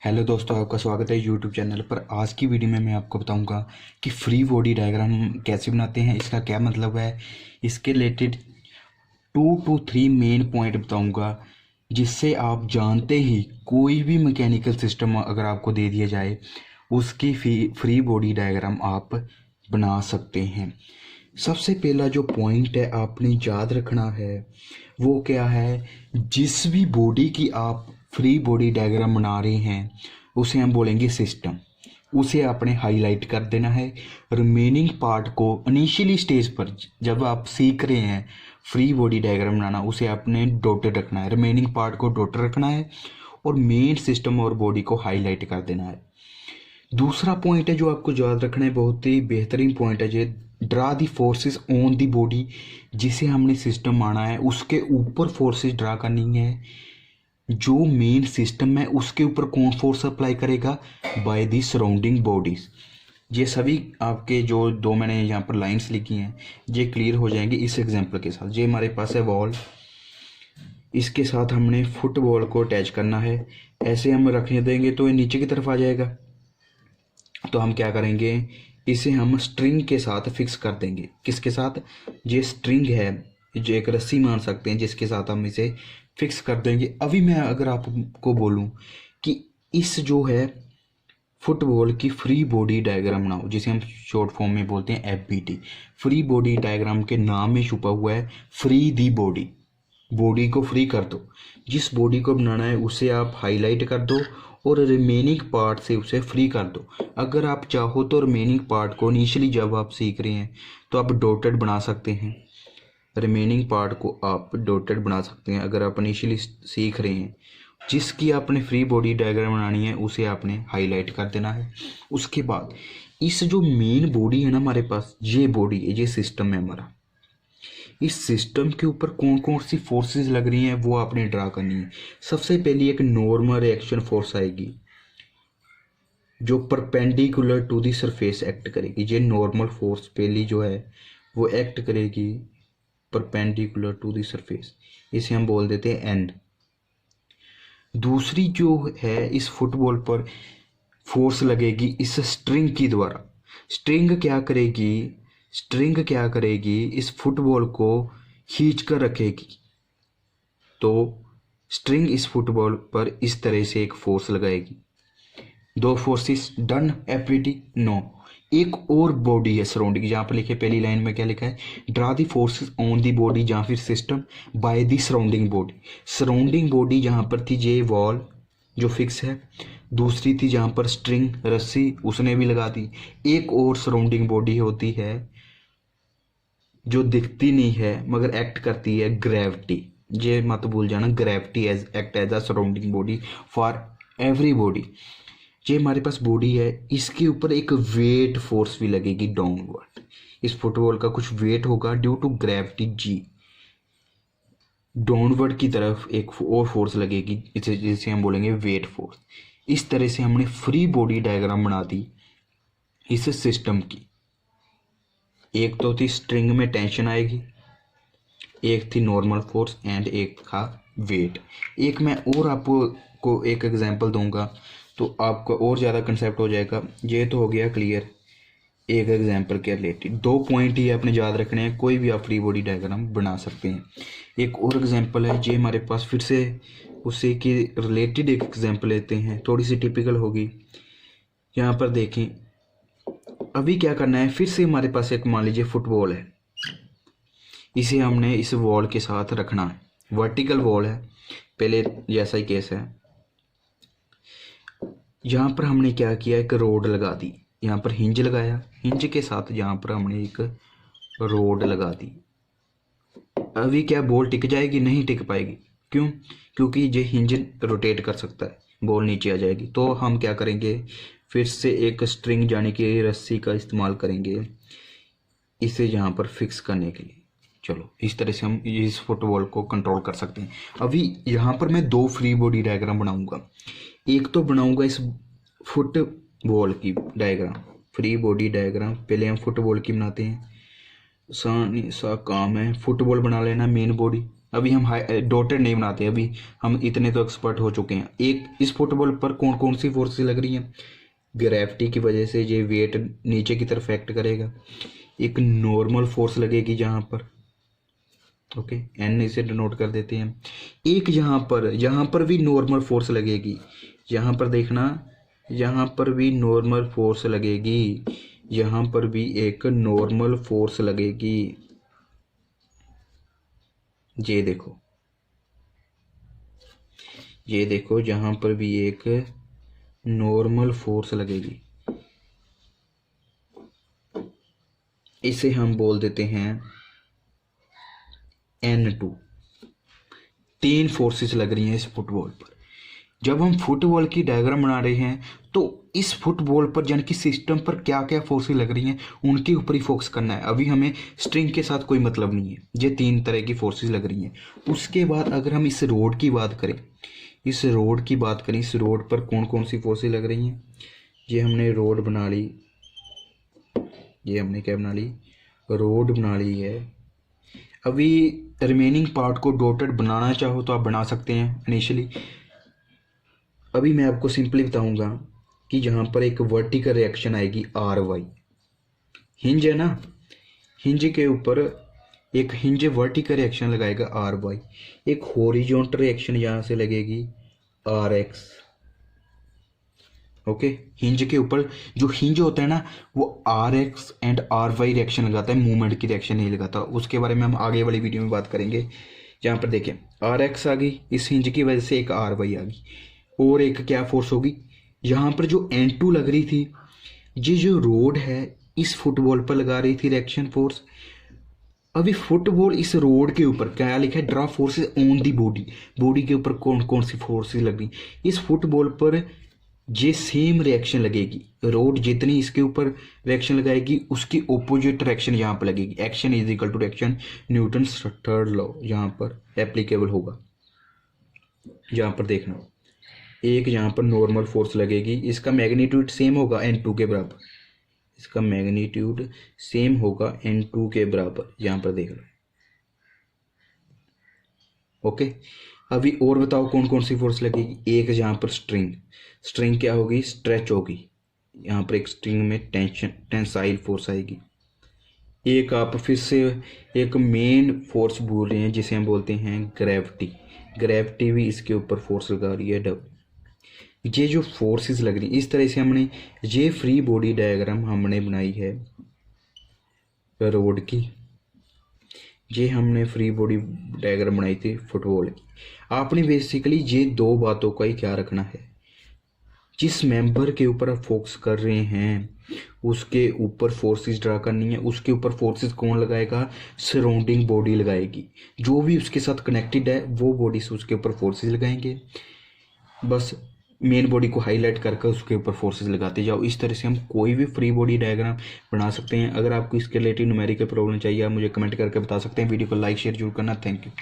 Hello दोस्तों, आपका स्वागत है यूट्यूब चैनल पर। आज की वीडियो में मैं आपको बताऊंगा कि फ्री बॉडी डायग्राम कैसे बनाते हैं, इसका क्या मतलब है। इसके रिलेटेड 2 to 3 मेन पॉइंट बताऊंगा, जिससे आप जानते ही कोई भी मैकेनिकल सिस्टम अगर आपको दे दिया जाए उसकी फ्री बॉडी डायग्राम आप बना सकते हैं। सबसे पहला जो पॉइंट है आपने याद रखना है वो क्या है, जिस भी बॉडी की आप फ्री बॉडी डायग्राम बना रहे हैं उसे हम बोलेंगे सिस्टम। उसे आपने हाईलाइट कर देना है। रिमेनिंग पार्ट को इनिशियली स्टेज पर जब आप सीख रहे हैं फ्री बॉडी डायग्राम बनाना, उसे आपने डॉटेड रखना है, रिमेनिंग पार्ट को डॉटेड रखना है और मेन सिस्टम और बॉडी को हाईलाइट कर देना है। दूसरा पॉइंट है जो आपको याद रखना है, बहुत ही बेहतरीन पॉइंट है, जो draw the forces on the body. जिसे हमने सिस्टम माना है उसके ऊपर फोर्सेस ड्रा करनी है। जो मेन सिस्टम है उसके ऊपर कौन फोर्स अप्लाई करेगा, बाय दी सराउंडिंग बॉडीज। ये सभी आपके जो दो मैंने यहाँ पर लाइंस लिखी हैं ये क्लियर हो जाएंगे इस एग्जांपल के साथ। ये हमारे पास है वॉल, इसके साथ हमने फुटबॉल को अटैच करना है। ऐसे हम रखने देंगे तो ये नीचे की तरफ आ जाएगा। तो हम क्या करेंगे, इसे हम स्ट्रिंग के साथ फिक्स कर देंगे। किसके साथ, ये स्ट्रिंग है, जो एक रस्सी मान सकते हैं जिसके साथ हम इसे फिक्स कर देंगे। अभी मैं अगर आपको बोलूं कि इस जो है फुटबॉल की फ्री बॉडी डायग्राम बनाओ, जिसे हम शॉर्ट फॉर्म में बोलते हैं FBD। फ्री बॉडी डायग्राम के नाम में छुपा हुआ है फ्री दी बॉडी। बॉडी को फ्री कर दो, जिस बॉडी को बनाना है उसे आप हाईलाइट कर दो और रिमेनिंग पार्ट से उसे फ्री कर दो। अगर आप चाहो तो रिमेनिंग पार्ट को इनिशियली जब आप सीख रहे हैं तो आप डॉटेड बना सकते हैं। रिमेनिंग पार्ट को आप डॉटेड बना सकते हैं अगर आप इनिशियली सीख रहे हैं। जिसकी आपने फ्री बॉडी डायग्राम बनानी है उसे आपने हाईलाइट कर देना है। उसके बाद इस जो मेन बॉडी है ना हमारे पास, ये बॉडी है, ये सिस्टम है हमारा। इस सिस्टम के ऊपर कौन कौन सी फोर्सेस लग रही हैं वो आपने ड्रा करनी है। सबसे पहली एक नॉर्मल रिएक्शन फोर्स आएगी जो perpendicular to the surface act करेगी। ये नॉर्मल फोर्स पहली जो है वो एक्ट करेगी परपेंडिकुलर टू दी सरफेस, इसे हम बोल देते हैं एन। दूसरी जो है, इस फुटबॉल पर फोर्स लगेगी इस स्ट्रिंग की द्वारा। स्ट्रिंग क्या करेगी, इस फुटबॉल को खींच कर रखेगी। तो स्ट्रिंग इस फुटबॉल पर इस तरह से एक फोर्स लगाएगी। दो फोर्सेस डन FBD नो। एक और बॉडी है सराउंडिंग, जहाँ पर लिखे पहली लाइन में क्या लिखा है, draw the forces on the body जहाँ फिर system by the surrounding body. Surrounding body जहाँ पर थी ये वॉल जो फिक्स है, दूसरी थी जहाँ पर स्ट्रिंग रस्सी उसने भी लगा दी। एक और सराउंडिंग बॉडी होती है जो दिखती नहीं है मगर एक्ट करती है, ग्रेविटी। ये मत भूल जाना, gravity as act as a surrounding body for every body. ये हमारे पास बॉडी है, इसके ऊपर एक वेट फोर्स भी लगेगी डाउनवर्ड। इस फुटबॉल का कुछ वेट होगा due to gravity G। Downward की तरफ एक और फोर्स लगेगी, जिसे हम बोलेंगे वेट फोर्स। इस तरह से हमने फ्री बॉडी डायग्राम बना दी इस सिस्टम की। एक तो थी स्ट्रिंग में टेंशन आएगी, एक थी नॉर्मल फोर्स एंड एक था वेट। एक मैं और आपको एक एग्जांपल दूंगा तो आपको और ज़्यादा कंसेप्ट हो जाएगा। ये तो हो गया क्लियर एक एग्जांपल के रिलेटेड। 2 पॉइंट ही आपने याद रखने हैं, कोई भी आप फ्री बॉडी डायग्राम बना सकते हैं। एक और एग्जांपल है, ये हमारे पास फिर से उससे के रिलेटेड एक एग्जांपल लेते हैं, थोड़ी सी टिपिकल होगी। यहाँ पर देखें, अभी क्या करना है, फिर से हमारे पास एक मान लीजिए फुटबॉल है, इसे हमने इस वॉल के साथ रखना है। वर्टिकल वॉल है, पहले जैसा ही केस है। यहाँ पर हमने क्या किया, एक रोड लगा दी, यहाँ पर हिंज लगाया, हिंज के साथ यहाँ पर हमने एक रोड लगा दी। अभी क्या बॉल टिक जाएगी, नहीं टिक पाएगी। क्यों, क्योंकि ये हिंज रोटेट कर सकता है, बॉल नीचे आ जाएगी। तो हम क्या करेंगे, फिर से एक स्ट्रिंग यानी कि रस्सी का इस्तेमाल करेंगे इसे यहाँ पर फिक्स करने के लिए। चलो इस तरह से हम इस फुटबॉल को कंट्रोल कर सकते हैं। अभी यहाँ पर मैं 2 फ्री बॉडी डायग्राम बनाऊंगा। एक तो बनाऊंगा इस फुटबॉल की डायग्राम, फ्री बॉडी डायग्राम। पहले हम फुटबॉल की बनाते हैं, आसान सा काम है, फुटबॉल बना लेना मेन बॉडी। अभी हम डॉटेड नहीं बनाते, अभी हम इतने तो एक्सपर्ट हो चुके हैं। एक इस फुटबॉल पर कौन कौन सी फोर्सेस लग रही हैं? ग्रेविटी की वजह से ये वेट नीचे की तरफ एक्ट करेगा। एक नॉर्मल फोर्स लगेगी जहाँ पर, ओके, एन इसे डिनोट कर देते हैं। एक यहाँ पर भी नॉर्मल फोर्स लगेगी, यहाँ पर देखना, यहाँ पर भी नॉर्मल फोर्स लगेगी, यहाँ पर भी एक नॉर्मल फोर्स लगेगी। ये देखो, ये देखो, यहाँ पर भी एक नॉर्मल फोर्स लगेगी। इसे हम बोल देते हैं N2। 3 फोर्सेस लग रही हैं इस फुटबॉल पर। जब हम फुटबॉल की डायग्राम बना रहे हैं तो इस फुटबॉल पर यानी कि सिस्टम पर क्या क्या फोर्सेस लग रही हैं उनके ऊपर ही फोकस करना है। अभी हमें स्ट्रिंग के साथ कोई मतलब नहीं है, ये 3 तरह की फोर्सेस लग रही हैं। उसके बाद अगर हम इस रोड की बात करें, इस रोड पर कौन कौन सी फोर्सेस लग रही हैं? ये हमने रोड बना ली, ये हमने क्या बना ली? रोड बना ली है। अभी रिमेनिंग पार्ट को डॉटेड बनाना चाहो तो आप बना सकते हैं इनिशियली। अभी मैं आपको सिंपली बताऊंगा कि यहाँ पर एक वर्टिकल रिएक्शन आएगी RY, हिंज है ना, हिंज के ऊपर एक हिंज वर्टिकल रिएक्शन लगाएगा RY। एक हॉरिजॉन्टल रिएक्शन यहाँ से लगेगी RX, ओके। हिंज के ऊपर जो हिंज होता है ना वो RX एंड RY रिएक्शन लगाता है, मूवमेंट की रिएक्शन नहीं लगाता। उसके बारे में हम आगे वाली वीडियो में बात करेंगे। यहाँ पर देखें, RX आ गई, इस हिंज की वजह से एक RY आ गई, और एक क्या फोर्स होगी यहाँ पर जो N2 लग रही थी, ये जो रोड है इस फुटबॉल पर लगा रही थी रिएक्शन फोर्स। अभी फुटबॉल इस रोड के ऊपर क्या लिखा है? Draw forces on the body, body के ऊपर कौन कौन सी फोर्सेस लग रही? इस फुटबॉल पर ये सेम रिएक्शन लगेगी। रोड जितनी इसके ऊपर रिएक्शन लगाएगी उसकी ओपोजिट रिएक्शन यहाँ पर लगेगी। Action is equal to reaction, Newton third law यहाँ पर एप्लीकेबल होगा। यहाँ पर देखना, एक यहाँ पर नॉर्मल फोर्स लगेगी, इसका मैग्नीट्यूड सेम होगा N2 के बराबर, इसका मैग्नीट्यूड सेम होगा N2 के बराबर। यहाँ पर देख लो, ओके। अभी और बताओ कौन कौन सी फोर्स लगेगी? एक यहाँ पर स्ट्रिंग क्या होगी? स्ट्रेच होगी, यहाँ पर एक स्ट्रिंग में टेंसाइल फोर्स आएगी। एक आप फिर से एक मेन फोर्स बोल रहे हैं जिसे हम बोलते हैं ग्रेविटी भी इसके ऊपर फोर्स लगा रही है W। ये जो फोर्सेस लग रही है, इस तरह से हमने ये फ्री बॉडी डायग्राम हमने बनाई है रोड की, ये हमने फ्री बॉडी डायग्राम बनाई थी फुटबॉल की। आपने बेसिकली ये 2 बातों का ही क्या रखना है, जिस मेंबर के ऊपर आप फोकस कर रहे हैं उसके ऊपर फोर्सेस ड्रा करनी है। उसके ऊपर फोर्सेस कौन लगाएगा? सराउंडिंग बॉडी लगाएगी, जो भी उसके साथ कनेक्टेड है वो बॉडी से उसके ऊपर फोर्सेस लगाएंगे। बस मेन बॉडी को हाईलाइट करके उसके ऊपर फोर्सेस लगाते जाओ। इस तरह से हम कोई भी फ्री बॉडी डायग्राम बना सकते हैं। अगर आपको इसके रिलेटेड न्यूमेरिकल प्रॉब्लम चाहिए आप मुझे कमेंट करके बता सकते हैं। वीडियो को लाइक शेयर जरूर करना। Thank you.